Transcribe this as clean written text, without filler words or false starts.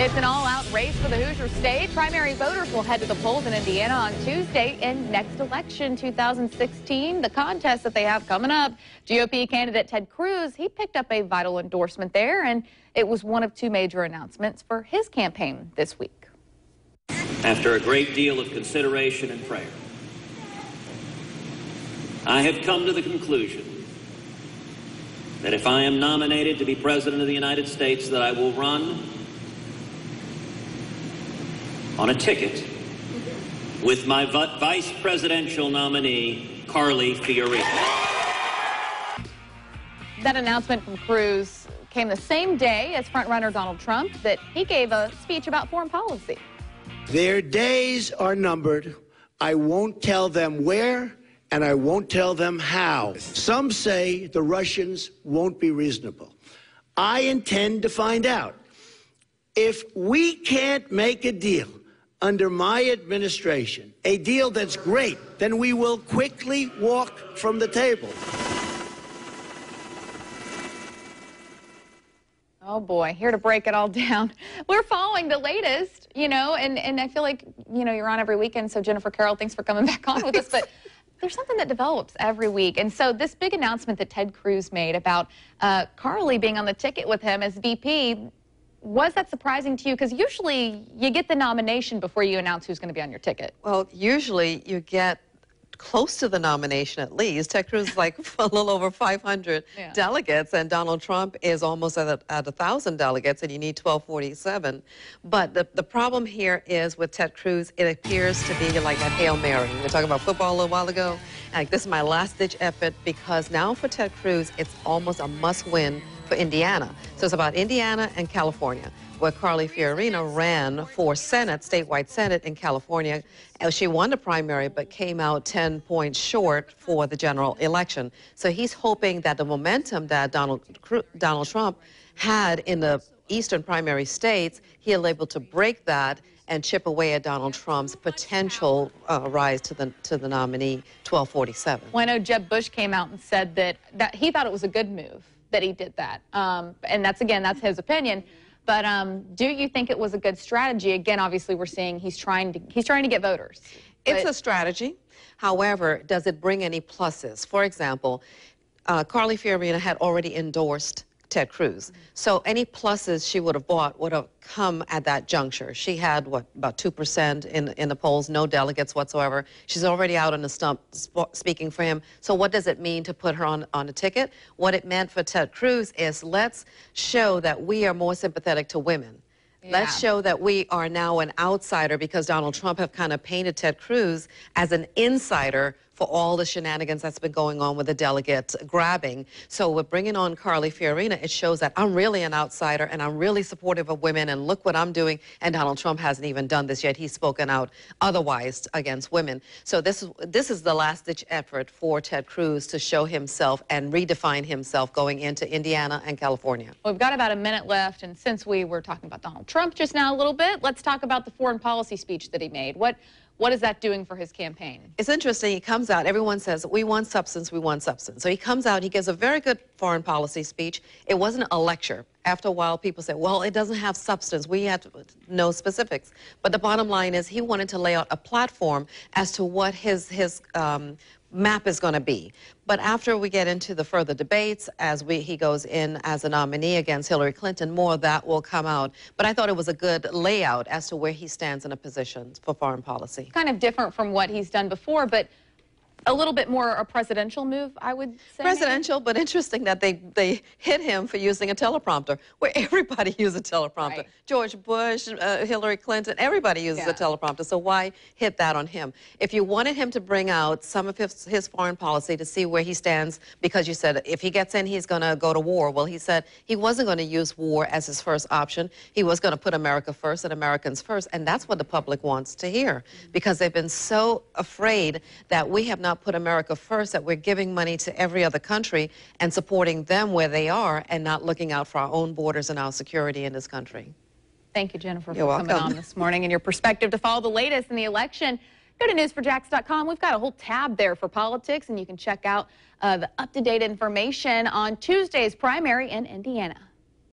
It's an all-out race for the Hoosier state. Primary voters will head to the polls in Indiana on Tuesday in next election 2016. The contest that they have coming up, GOP candidate Ted Cruz, he picked up a vital endorsement there, and it was one of two major announcements for his campaign this week. After a great deal of consideration and prayer, I have come to the conclusion that if I am nominated to be President of the United States, that I will run on a ticket with my vice presidential nominee, Carly Fiorina. That announcement from Cruz came the same day as frontrunner Donald Trump that he gave a speech about foreign policy. Their days are numbered. I won't tell them where, and I won't tell them how. Some say the Russians won't be reasonable. I intend to find out. If we can't make a deal under my administration, a deal that's great, then we will quickly walk from the table. Oh boy, here to break it all down. We're following the latest, and I feel like, you're on every weekend, so Jennifer Carroll, thanks for coming back on with us, but there's something that develops every week. And so this big announcement that Ted Cruz made about Carly being on the ticket with him as VP, was that surprising to you? Because usually you get the nomination before you announce who's going to be on your ticket. Well, usually you get close to the nomination at least. Ted Cruz is like a little over 500 delegates, and Donald Trump is almost at 1,000 delegates, and you need 1,247. But the problem here is with Ted Cruz, it appears to be like a Hail Mary. We were talking about football a little while ago. Like, this is my last-ditch effort, because now for Ted Cruz, it's almost a must-win for Indiana. So it's about Indiana and California, where Carly Fiorina ran for Senate, statewide Senate in California. She won the primary, but came out 10 points short for the general election. So he's hoping that the momentum that Donald Trump had in the eastern primary states, he'll be able to break that and chip away at Donald Trump's potential rise to the nominee, 1247. Well, I know Jeb Bush came out and said that he thought it was a good move that he did that. And that's his opinion. But do you think it was a good strategy? Again, obviously, we're seeing he's trying to get voters. It's a strategy. However, does it bring any pluses? For example, Carly Fiorina had already endorsed Ted Cruz. So any pluses she would have bought would have come at that juncture. She had, about 2% in the polls, no delegates whatsoever. She's already out on the stump speaking for him. So what does it mean to put her on a ticket? What it meant for Ted Cruz is, let's show that we are more sympathetic to women. Yeah. Let's show that we are now an outsider, because Donald Trump have kind of painted Ted Cruz as an insider for all the shenanigans that's been going on with the delegate grabbing. So with bringing on Carly Fiorina, it shows that I'm really an outsider, and I'm really supportive of women, and look what I'm doing. And Donald Trump hasn't even done this yet. He's spoken out otherwise against women. So this is the last-ditch effort for Ted Cruz to show himself and redefine himself going into Indiana and California. Well, we've got about a minute left, and since we were talking about Donald Trump just now a little bit, let's talk about the foreign policy speech that he made. What is that doing for his campaign? It's interesting. He comes out, everyone says, we want substance, we want substance. So he comes out, he gives a very good foreign policy speech. It wasn't a lecture. After a while, people say, well, it doesn't have substance. We have to know specifics. But the bottom line is, he wanted to lay out a platform as to what his map is going to be. But after we get into the further debates, as he goes in as a nominee against Hillary Clinton, more of that will come out. But I thought it was a good layout as to where he stands in a position for foreign policy. Kind of different from what he's done before, but a little bit more a presidential move, I would say. Presidential, but interesting that they hit him for using a teleprompter, where everybody uses a teleprompter. Right. George Bush, Hillary Clinton, everybody uses a teleprompter. So why hit that on him? If you wanted him to bring out some of his foreign policy to see where he stands, because you said if he gets in, he's going to go to war. Well, he said he wasn't going to use war as his first option. He was going to put America first and Americans first, and that's what the public wants to hear, because they've been so afraid that we have not put America first, that we're giving money to every other country and supporting them where they are, and not looking out for our own borders and our security in this country. Thanp you, Jennifer, for coming on this morning and your perspective. To follow the latest in the election, go to newsforjax.com. We've got a whole tab there for politics, and you can check out the up-to-date information on Tuesday's primary in Indiana.